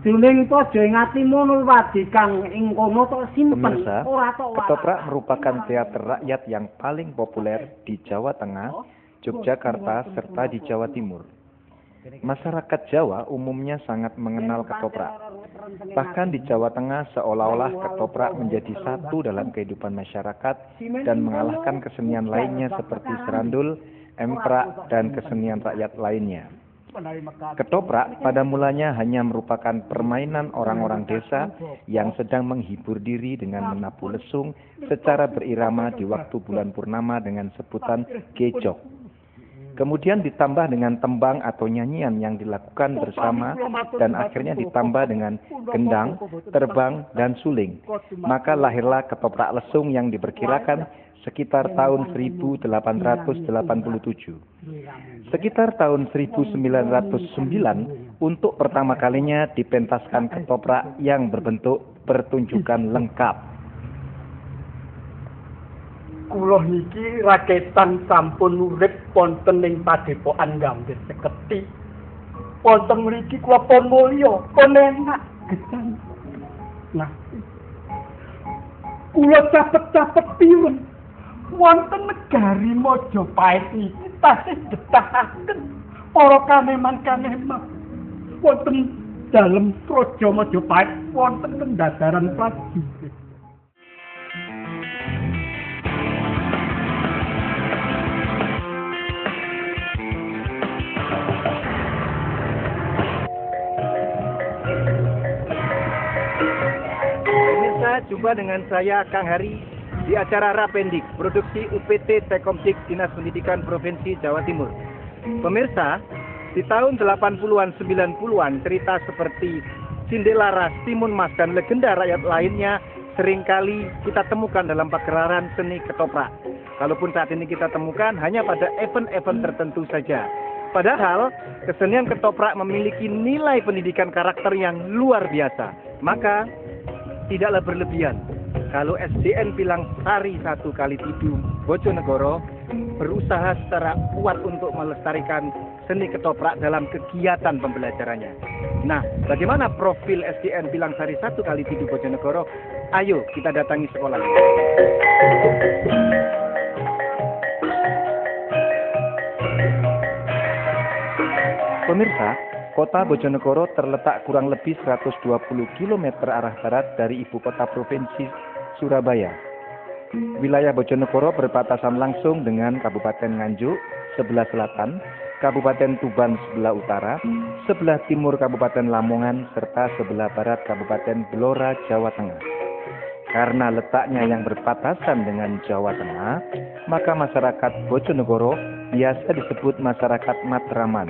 Juling pojo ing atimu nulwadi kang ing kono tok simpen. Pemirsa, ketoprak merupakan teater rakyat yang paling populer di Jawa Tengah, Yogyakarta, serta di Jawa Timur. Masyarakat Jawa umumnya sangat mengenal ketoprak. Bahkan di Jawa Tengah seolah-olah ketoprak menjadi satu dalam kehidupan masyarakat dan mengalahkan kesenian lainnya seperti serandul, emprak, dan kesenian rakyat lainnya. Ketoprak pada mulanya hanya merupakan permainan orang-orang desa yang sedang menghibur diri dengan menabuh lesung secara berirama di waktu bulan purnama dengan sebutan gejok. Kemudian ditambah dengan tembang atau nyanyian yang dilakukan bersama dan akhirnya ditambah dengan gendang, terbang, dan suling. Maka lahirlah ketoprak lesung yang diperkirakan sekitar tahun 1887. Sekitar tahun 1909, untuk pertama kalinya dipentaskan ketoprak yang berbentuk pertunjukan lengkap. Kula niki raketan sampun urip wonten ing padepokan Gambir Seketi. Wonten mriki kula pun mulya, pun enak gesang. Nah, kula capet-capet piwun. Wonten negari Majapahit niki tasih getahaken para kaneman-kaneman. Wonten dalem Praja Majapahit wonten kendadaran prajurit. Pemirsa, jumpa dengan saya Kang Hari di acara Rapendik, produksi UPT Tekomdik Dinas Pendidikan Provinsi Jawa Timur. Pemirsa, di tahun 80-an 90-an cerita seperti Sindelaras, Timun Mas, dan legenda rakyat lainnya seringkali kita temukan dalam pagelaran seni ketoprak. Kalaupun saat ini kita temukan hanya pada event-event tertentu saja. Padahal kesenian ketoprak memiliki nilai pendidikan karakter yang luar biasa. Maka tidaklah berlebihan kalau SDN Pilangsari 1 Kalitidung Bojonegoro berusaha secara kuat untuk melestarikan seni ketoprak dalam kegiatan pembelajarannya. Nah, bagaimana profil SDN Pilangsari 1 Kalitidung Bojonegoro? Ayo kita datangi sekolah. Pemirsa, kota Bojonegoro terletak kurang lebih 120 km arah barat dari ibu kota provinsi Surabaya. Wilayah Bojonegoro berbatasan langsung dengan Kabupaten Nganjuk sebelah selatan, Kabupaten Tuban sebelah utara, sebelah timur Kabupaten Lamongan, serta sebelah barat Kabupaten Blora, Jawa Tengah. Karena letaknya yang berbatasan dengan Jawa Tengah, maka masyarakat Bojonegoro biasa disebut masyarakat Matraman.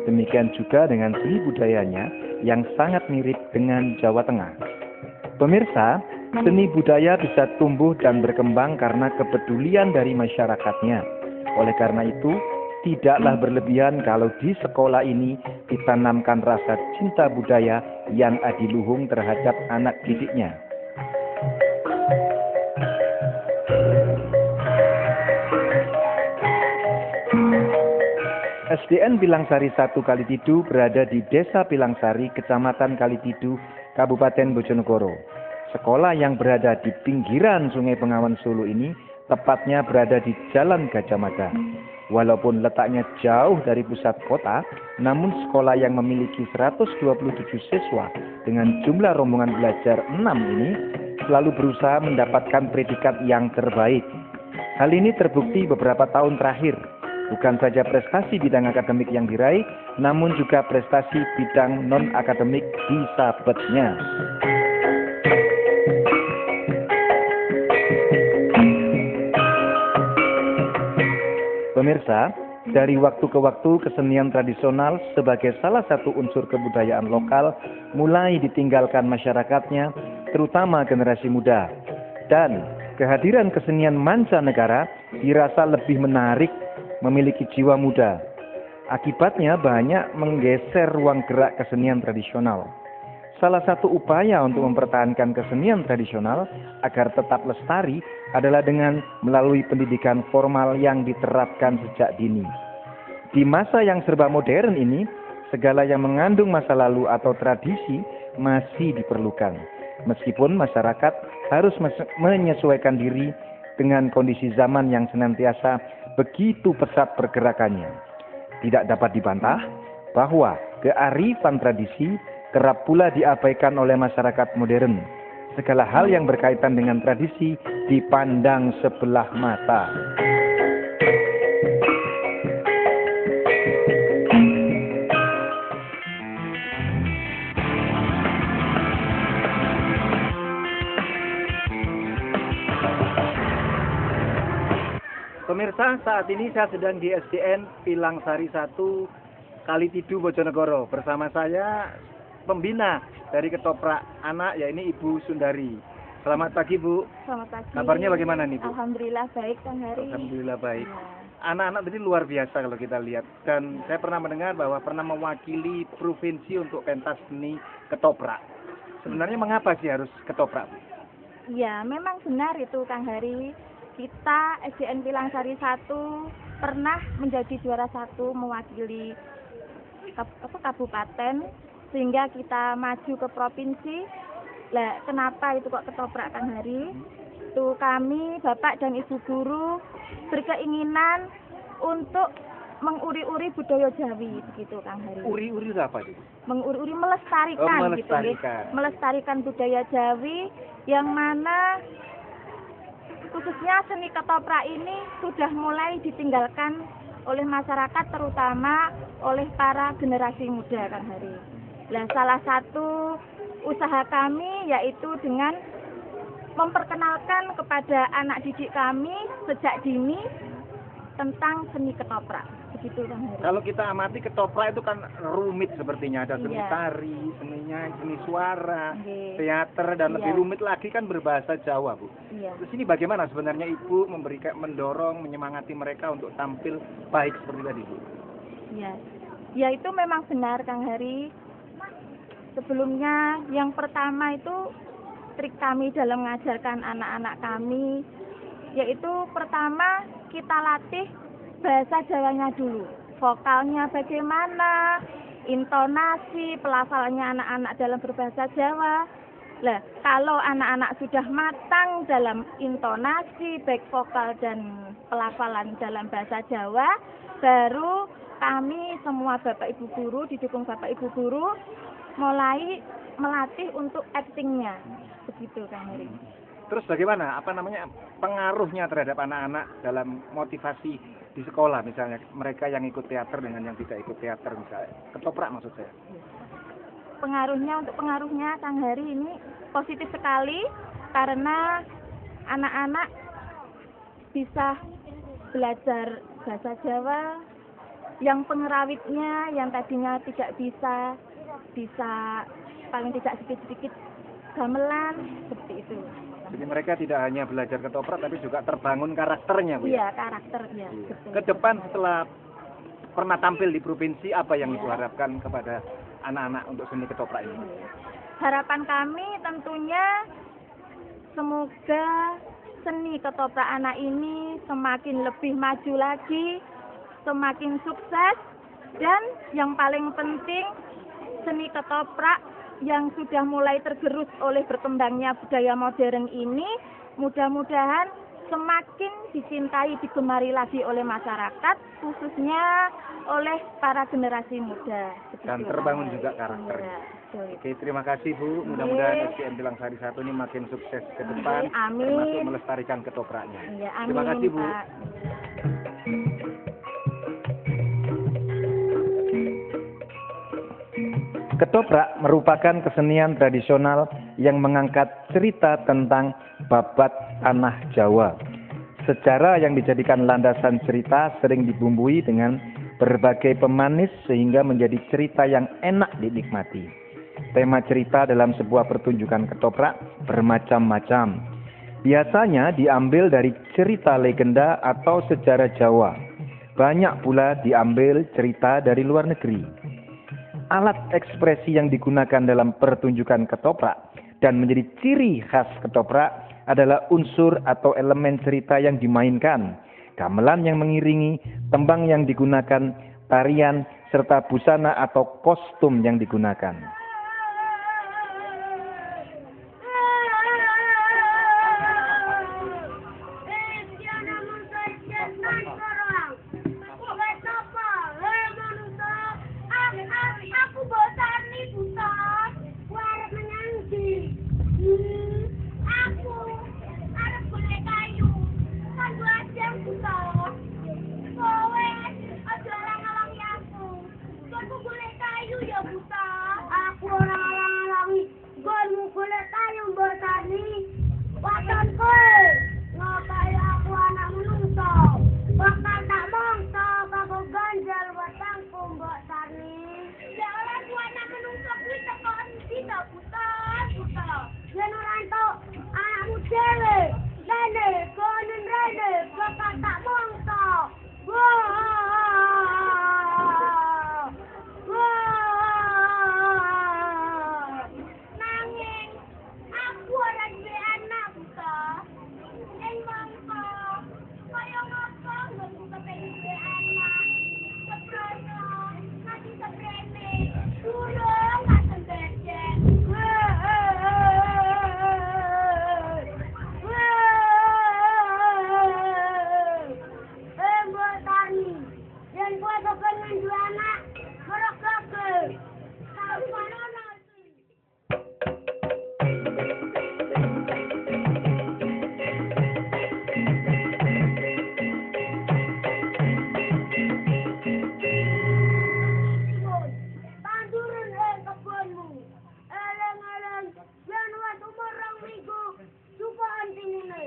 Demikian juga dengan seni budayanya yang sangat mirip dengan Jawa Tengah. Pemirsa, seni budaya bisa tumbuh dan berkembang karena kepedulian dari masyarakatnya. Oleh karena itu, tidaklah berlebihan kalau di sekolah ini ditanamkan rasa cinta budaya yang adiluhung terhadap anak didiknya. SDN Pilangsari 1 Kalitidu berada di Desa Pilangsari, Kecamatan Kalitidu, Kabupaten Bojonegoro. Sekolah yang berada di pinggiran Sungai Bengawan Solo ini tepatnya berada di Jalan Gajah Mada. Walaupun letaknya jauh dari pusat kota, namun sekolah yang memiliki 127 siswa dengan jumlah rombongan belajar 6 ini selalu berusaha mendapatkan predikat yang terbaik. Hal ini terbukti beberapa tahun terakhir. Bukan saja prestasi bidang akademik yang diraih, namun juga prestasi bidang non-akademik disabetnya. Pemirsa, dari waktu ke waktu kesenian tradisional sebagai salah satu unsur kebudayaan lokal mulai ditinggalkan masyarakatnya, terutama generasi muda. Dan kehadiran kesenian mancanegara dirasa lebih menarik, memiliki jiwa muda. Akibatnya banyak menggeser ruang gerak kesenian tradisional. Salah satu upaya untuk mempertahankan kesenian tradisional agar tetap lestari adalah dengan melalui pendidikan formal yang diterapkan sejak dini. Di masa yang serba modern ini, segala yang mengandung masa lalu atau tradisi masih diperlukan. Meskipun masyarakat harus menyesuaikan diri dengan kondisi zaman yang senantiasa begitu pesat pergerakannya. Tidak dapat dibantah bahwa kearifan tradisi kerap pula diabaikan oleh masyarakat modern. Segala hal yang berkaitan dengan tradisi dipandang sebelah mata. Pemirsa, saat ini saya sedang di SDN Pilangsari 1 Kalitidu Bojonegoro. Bersama saya pembina dari Ketoprak Anak, ya ini Ibu Sundari. Selamat pagi Bu. Selamat pagi. Kabarnya bagaimana nih Bu? Alhamdulillah baik Kang Hari. Alhamdulillah baik. Ya. Anak-anak tadi luar biasa kalau kita lihat. Dan saya pernah mendengar bahwa pernah mewakili provinsi untuk pentas seni ketoprak. Sebenarnya mengapa sih harus ketoprak Bu? Ya, memang benar itu Kang Hari. Kita SDN Pilangsari 1 pernah menjadi juara 1 mewakili kabupaten sehingga kita maju ke provinsi. Lah, kenapa itu kok ketoprak Kang Hari? Itu kami Bapak dan Ibu guru berkeinginan untuk menguri-uri budaya Jawi begitu Kang Hari. Uri-uri itu apa itu? Menguri-uri melestarikan, melestarikan. gitu ya. Melestarikan budaya Jawi yang mana khususnya seni ketoprak ini sudah mulai ditinggalkan oleh masyarakat, terutama oleh para generasi muda Kang Hari. Nah, salah satu usaha kami yaitu dengan memperkenalkan kepada anak didik kami sejak dini tentang seni ketoprak. Begitu Kang Hari. Kalau kita amati ketoprak itu kan rumit sepertinya, ada seni Iya. tari, seni suara, Oke. teater, dan Iya. lebih rumit lagi kan berbahasa Jawa Bu. Iya. Terus ini bagaimana sebenarnya Ibu mendorong, menyemangati mereka untuk tampil baik seperti tadi Bu? Ya. Ya itu memang benar Kang Hari. Sebelumnya yang pertama itu trik kami dalam mengajarkan anak-anak kami yaitu pertama kita latih bahasa Jawanya dulu. Vokalnya bagaimana, intonasi, pelafalannya anak-anak dalam berbahasa Jawa. Lah, kalau anak-anak sudah matang dalam intonasi, baik vokal dan pelafalan dalam bahasa Jawa, baru kami semua Bapak Ibu guru, didukung Bapak Ibu guru, mulai melatih untuk aktingnya. Begitu Kang Heri. Terus bagaimana, pengaruhnya terhadap anak-anak dalam motivasi di sekolah misalnya, mereka yang ikut teater dengan yang tidak ikut teater misalnya, ketoprak maksud saya. Pengaruhnya Kang Hari ini positif sekali karena anak-anak bisa belajar bahasa Jawa, yang pengerawitnya yang tadinya tidak bisa paling tidak sedikit-sedikit gamelan seperti itu. Jadi mereka tidak hanya belajar ketoprak tapi juga terbangun karakternya Bu. Iya, karakternya. Iya. Betul. Ke depan setelah pernah tampil di provinsi, apa yang Ibu harapkan kepada anak-anak untuk seni ketoprak ini? Harapan kami tentunya semoga seni ketoprak anak ini semakin lebih maju lagi, semakin sukses, dan yang paling penting seni ketoprak yang sudah mulai tergerus oleh berkembangnya budaya modern ini mudah-mudahan semakin dicintai, digemari lagi oleh masyarakat, khususnya oleh para generasi muda. Dan terbangun juga karakternya. Ya, Oke, terima kasih Bu. Mudah-mudahan SDN Pilangsari 1 ini makin sukses ke depan, Amin. termasuk melestarikan ketopraknya. Ya, amin, Terima kasih Bu. Pak. Ketoprak merupakan kesenian tradisional yang mengangkat cerita tentang babat tanah Jawa. Sejarah yang dijadikan landasan cerita sering dibumbui dengan berbagai pemanis sehingga menjadi cerita yang enak dinikmati. Tema cerita dalam sebuah pertunjukan ketoprak bermacam-macam. Biasanya diambil dari cerita legenda atau sejarah Jawa. Banyak pula diambil cerita dari luar negeri. Alat ekspresi yang digunakan dalam pertunjukan ketoprak dan menjadi ciri khas ketoprak adalah unsur atau elemen cerita yang dimainkan, gamelan yang mengiringi, tembang yang digunakan, tarian, serta busana atau kostum yang digunakan. Aku golek kayu ya buta. Aku orang-orang gonmu golek kayu Mbak Tani. Waton kowe. Ngapain aku anak menungso. Bakal tak mongso kanggo ganjal wetangku Mbak Tani. Ya ora aku anak menungso kuwi teko endi to buta. Yen ora entuk anakmu dhewe. Rene, konen rene, bakal tak mongso. Nanging aku ora duwe anak buta. Yen mongko kaya ngopo nggo kepengin duwe anak. Seprono, nanti seprene, durung ngaten becek. Mbak Tani, yen kowe kepengin duwe anak, merokake. Kau manono sih. Tanduran kebunmu. Eleng-eleng, yen wis umur 2 minggu, coba antingine.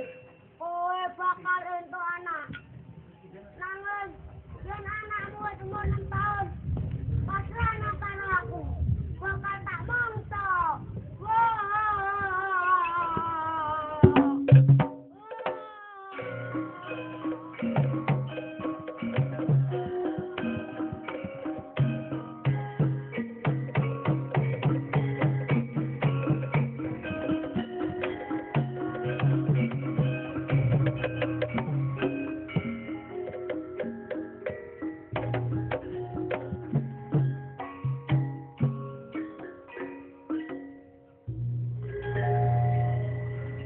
Kowe bakal entuk anak. Nanging, yen anakmu wis umur 6 tahun, pasrahno karo aku. Bakal tak mongso.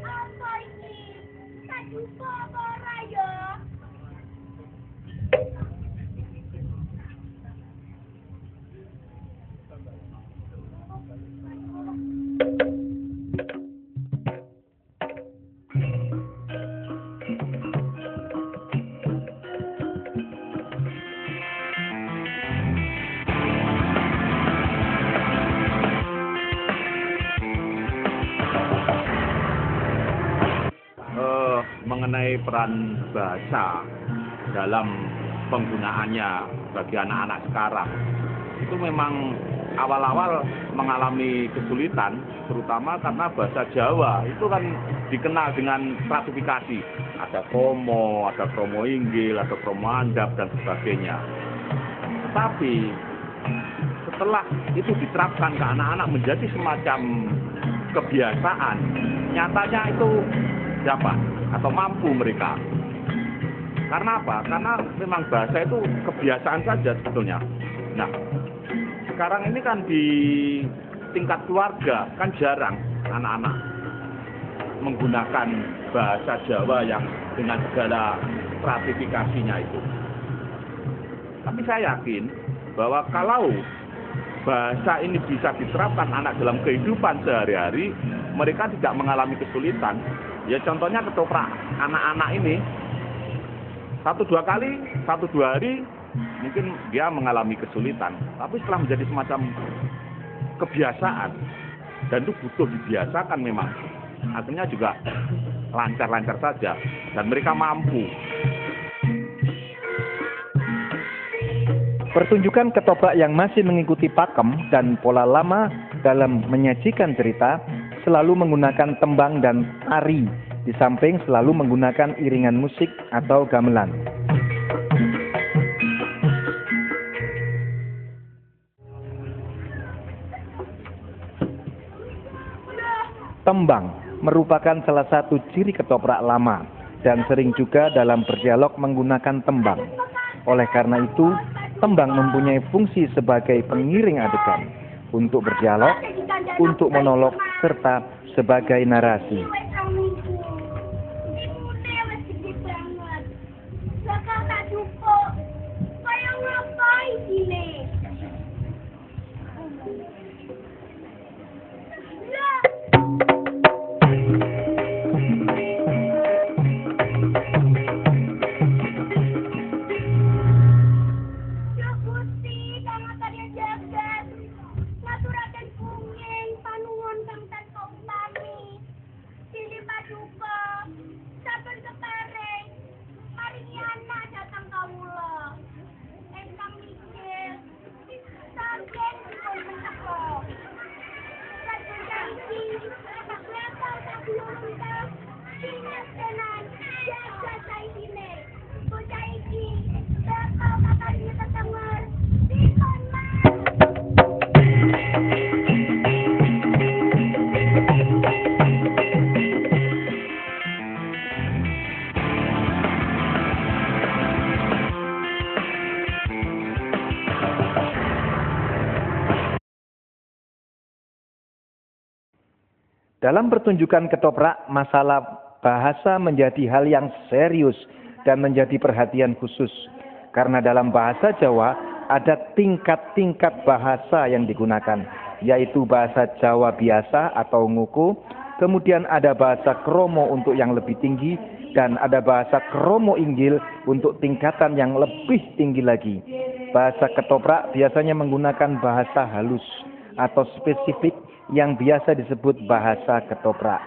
Apa iki? Tak jumpa apa ora ya? Mengenai peran bahasa dalam penggunaannya bagi anak-anak sekarang itu memang awal-awal mengalami kesulitan, terutama karena bahasa Jawa itu kan dikenal dengan stratifikasi, ada kromo, ada kromo inggil, ada kromo andap dan sebagainya. Tetapi setelah itu diterapkan ke anak-anak menjadi semacam kebiasaan, nyatanya itu dapat atau mampu mereka. Karena apa? Karena memang bahasa itu kebiasaan saja sebetulnya. Nah, sekarang ini kan di tingkat keluarga kan jarang anak-anak menggunakan bahasa Jawa yang dengan segala stratifikasinya itu. Tapi saya yakin bahwa kalau bahasa ini bisa diterapkan anak dalam kehidupan sehari-hari, mereka tidak mengalami kesulitan. Ya contohnya ketoprak anak-anak ini 1-2 kali, 1-2 hari mungkin dia mengalami kesulitan. Tapi setelah menjadi semacam kebiasaan dan itu butuh dibiasakan memang, akhirnya juga lancar-lancar saja dan mereka mampu. Pertunjukan ketoprak yang masih mengikuti pakem dan pola lama dalam menyajikan cerita selalu menggunakan tembang dan tari, di samping selalu menggunakan iringan musik atau gamelan. Tembang merupakan salah satu ciri ketoprak lama dan sering juga dalam berdialog menggunakan tembang. Oleh karena itu, tembang mempunyai fungsi sebagai pengiring adegan, untuk berdialog, untuk monolog, serta sebagai narasi. biasa saya ini. Bocah iki, bakal makan di tetemur. Sikon mas. Dalam pertunjukan ketoprak, masalah bahasa menjadi hal yang serius dan menjadi perhatian khusus. Karena dalam bahasa Jawa ada tingkat-tingkat bahasa yang digunakan, yaitu bahasa Jawa biasa atau nguku, kemudian ada bahasa kromo untuk yang lebih tinggi, dan ada bahasa kromo inggil untuk tingkatan yang lebih tinggi lagi. Bahasa ketoprak biasanya menggunakan bahasa halus atau spesifik yang biasa disebut bahasa ketoprak.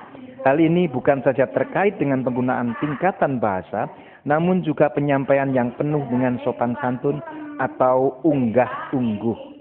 Hal ini bukan saja terkait dengan penggunaan tingkatan bahasa, namun juga penyampaian yang penuh dengan sopan santun atau unggah-ungguh.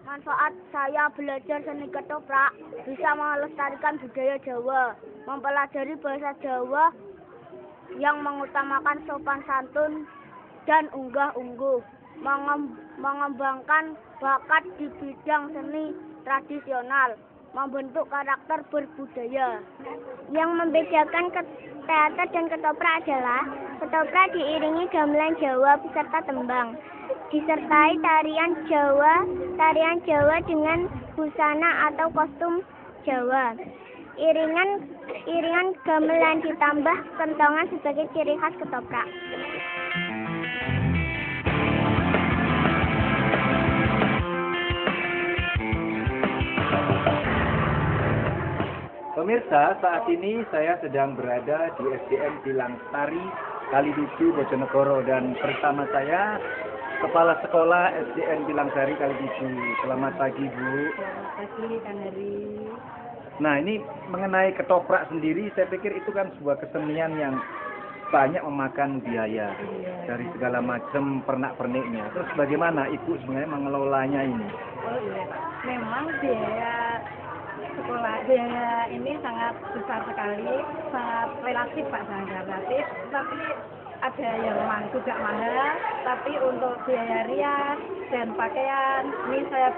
Manfaat saya belajar seni ketoprak bisa melestarikan budaya Jawa, mempelajari bahasa Jawa yang mengutamakan sopan santun dan unggah-ungguh, mengembangkan bakat di bidang seni tradisional, membentuk karakter berbudaya. Yang membedakan teater dan ketoprak adalah ketoprak diiringi gamelan Jawa beserta tembang, disertai tarian Jawa dengan busana atau kostum Jawa. Iringan gamelan ditambah kentongan sebagai ciri khas ketoprak. Pemirsa, saat ini saya sedang berada di SDN Pilangsari, Kaliducu, Bojonegoro, dan bersama saya Kepala Sekolah SDN Pilangsari, Kaliducu. Selamat pagi, Bu. Selamat pagi, Kang Heri. Nah, ini mengenai ketoprak sendiri, saya pikir itu kan sebuah kesenian yang banyak memakan biaya dari segala macam pernak-perniknya. Terus bagaimana Ibu sebenarnya mengelolanya ini? Oh iya, memang biaya sekolah biaya ini sangat besar sekali, sangat relatif Pak, sangat relatif, tapi ada yang memang juga mahal, tapi untuk biaya rias dan pakaian ini saya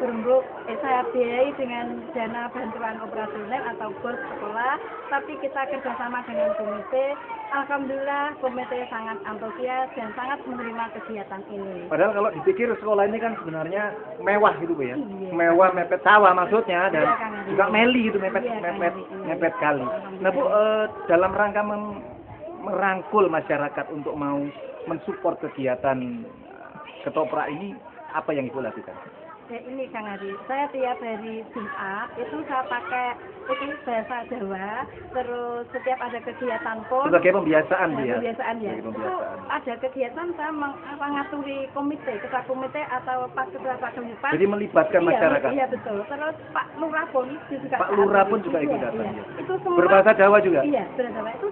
biayai dengan dana bantuan operasional atau BOS sekolah, tapi kita kerjasama dengan komite. Alhamdulillah komite sangat antusias dan sangat menerima kegiatan ini. Padahal kalau dipikir sekolah ini kan sebenarnya mewah gitu Bu ya. Iya. Mewah mepet sawah maksudnya, dan Iya, Kang Heri. juga meli gitu mepet Iya, Kang Heri. mepet kali. Nah Bu, dalam rangka merangkul masyarakat untuk mau mensupport kegiatan ketoprak ini, apa yang Ibu lakukan? Ya ini Kang Heri, saya tiap hari Jumat itu saya pakai bahasa Jawa, terus setiap ada kegiatan pun Sebagai pembiasaan Bu ya? Pembiasaan ya. Sebagai Itu pembiasaan. ada kegiatan saya mengaturi komite, ketua komite atau ketua paguyuban. Jadi melibatkan masyarakat. Iya betul. Terus Pak Lurah pun juga. Pak Lurah pun juga ikut datang. Iya. Ya. Itu semua. Berbahasa Jawa juga? Iya, berbahasa Jawa. Itu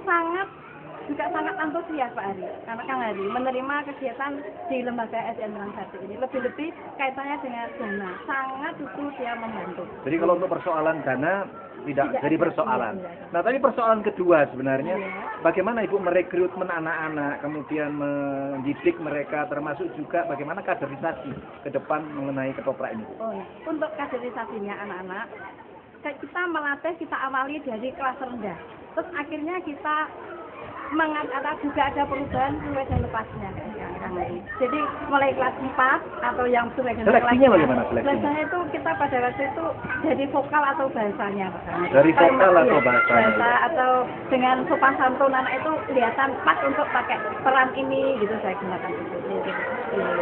sangat antusias Pak Hari, karena Kang Hari menerima kegiatan di lembaga SDN Pilangsari ini, lebih-lebih kaitannya dengan dana, sangat itu dia membantu. Jadi kalau untuk persoalan dana tidak jadi ada, persoalan. tidak. Nah, tapi persoalan kedua sebenarnya, Iya. bagaimana Ibu merekrutmen anak-anak, kemudian mendidik mereka, termasuk juga bagaimana kaderisasi ke depan mengenai ketoprak ini? Oh, ya. Untuk kaderisasinya anak-anak, kita melatih, kita awali dari kelas rendah, terus akhirnya kita juga ada perubahan sesuai dan lepasnya Kang Heri. Jadi mulai kelas 4 atau yang sesuai dengan Seleksinya kelasnya. bagaimana seleksinya? Seleksinya itu kita pada waktu itu jadi vokal atau bahasanya Kang Heri. Dari vokal atau Iya, bahasanya? bahasa atau dengan sopan santun anak itu kelihatan pas untuk pakai peran ini gitu saya gunakan itu.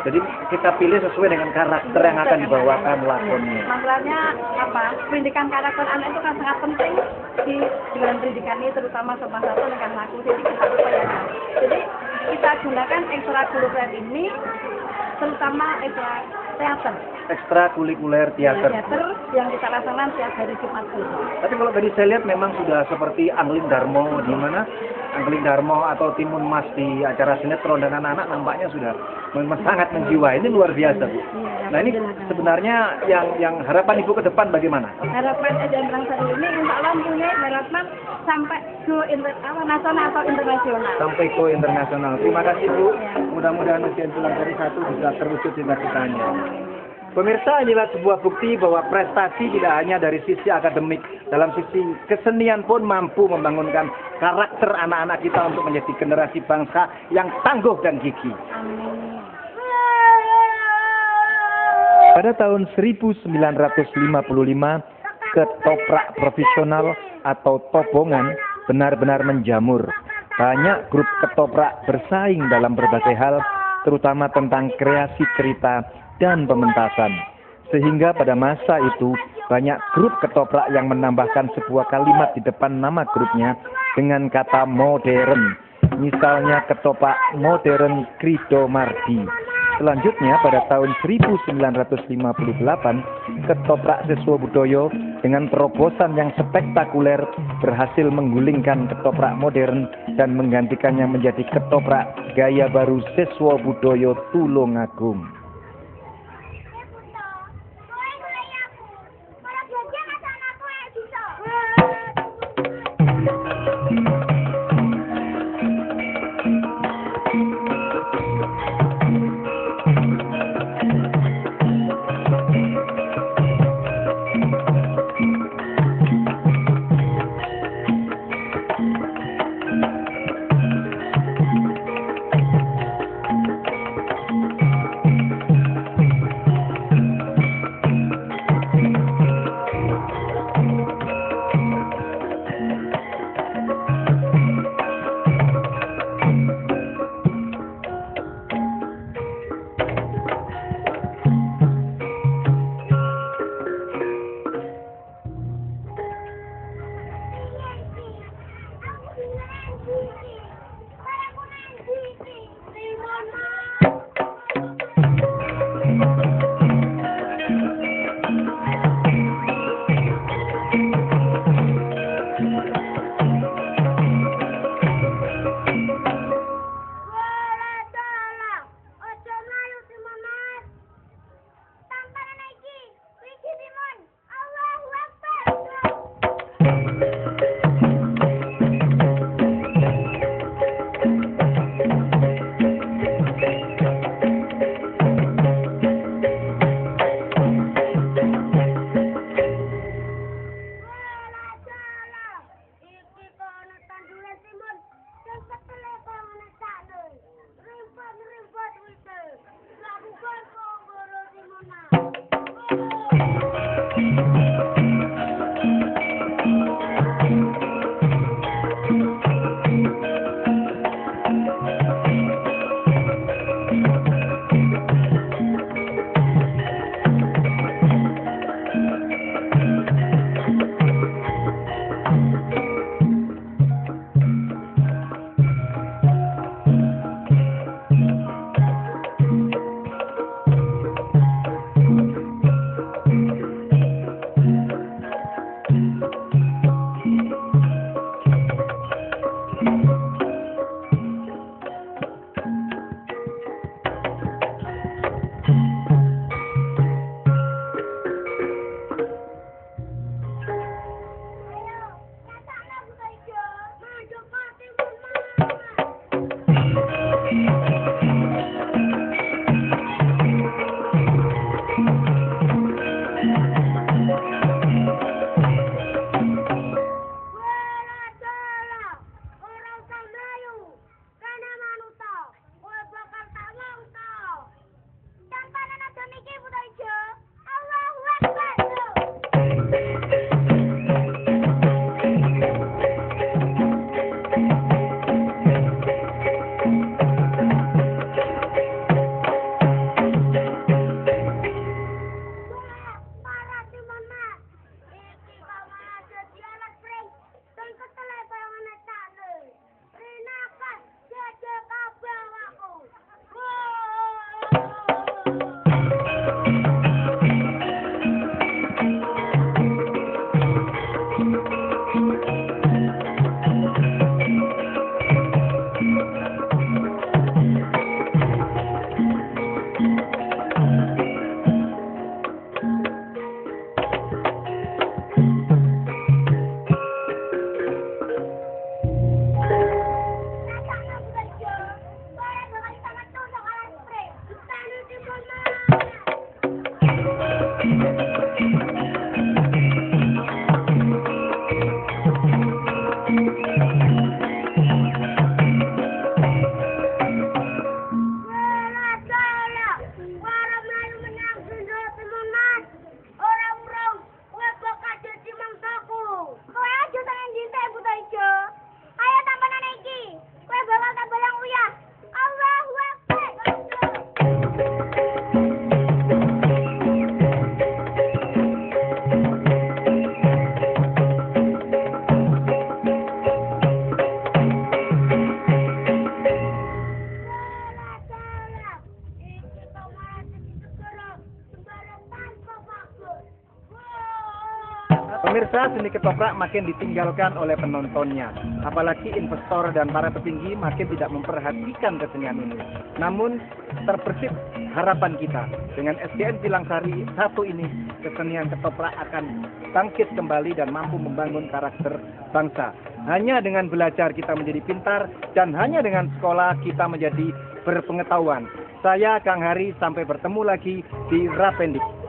Jadi kita pilih sesuai dengan karakter yang akan dibawakan lakonnya. Masalahnya apa? Pendidikan karakter anak itu kan sangat penting di dalam pendidikan ini, terutama sopan santun dan laku. Jadi kita upayakan. Jadi kita gunakan ekstrakurikuler ini, terutama teater. ekstrakurikuler Ya, teater. teater yang kita laksanakan tiap hari Jumat Kliwon. Tapi kalau tadi saya lihat memang sudah seperti Angling Darmo, di mana Angling Darmo atau Timun Mas di acara sinetron dan anak-anak nampaknya sudah memang sangat menjiwai. Ini luar biasa, Bu. Nah, ini sebenarnya yang harapan Ibu ke depan bagaimana? Harapan SDN Rangsari ini insya Allah punya harapan sampai go nasional atau internasional. Sampai go internasional. Terima kasih, Bu. Mudah-mudahan ujian pulang dari 1 bisa terwujud cita-citanya. Pemirsa, inilah sebuah bukti bahwa prestasi tidak hanya dari sisi akademik, dalam sisi kesenian pun mampu membangunkan karakter anak-anak kita untuk menjadi generasi bangsa yang tangguh dan gigih. Pada tahun 1955, ketoprak profesional atau tobongan benar-benar menjamur. Banyak grup ketoprak bersaing dalam berbagai hal, terutama tentang kreasi cerita dan pementasan. Sehingga pada masa itu banyak grup ketoprak yang menambahkan sebuah kalimat di depan nama grupnya dengan kata modern. Misalnya ketoprak modern Krido Mardi. Selanjutnya pada tahun 1958 ketoprak Siswa Budoyo dengan terobosan yang spektakuler berhasil menggulingkan ketoprak modern dan menggantikannya menjadi ketoprak gaya baru Siswa Budoyo Tulungagung. rasa seni ketoprak makin ditinggalkan oleh penontonnya. Apalagi investor dan para petinggi makin tidak memperhatikan kesenian ini. Namun terbersih harapan kita dengan SDN Pilangsari 1 ini, kesenian ketoprak akan bangkit kembali dan mampu membangun karakter bangsa. Hanya dengan belajar kita menjadi pintar dan hanya dengan sekolah kita menjadi berpengetahuan. Saya Kang Hari, sampai bertemu lagi di Rapendik.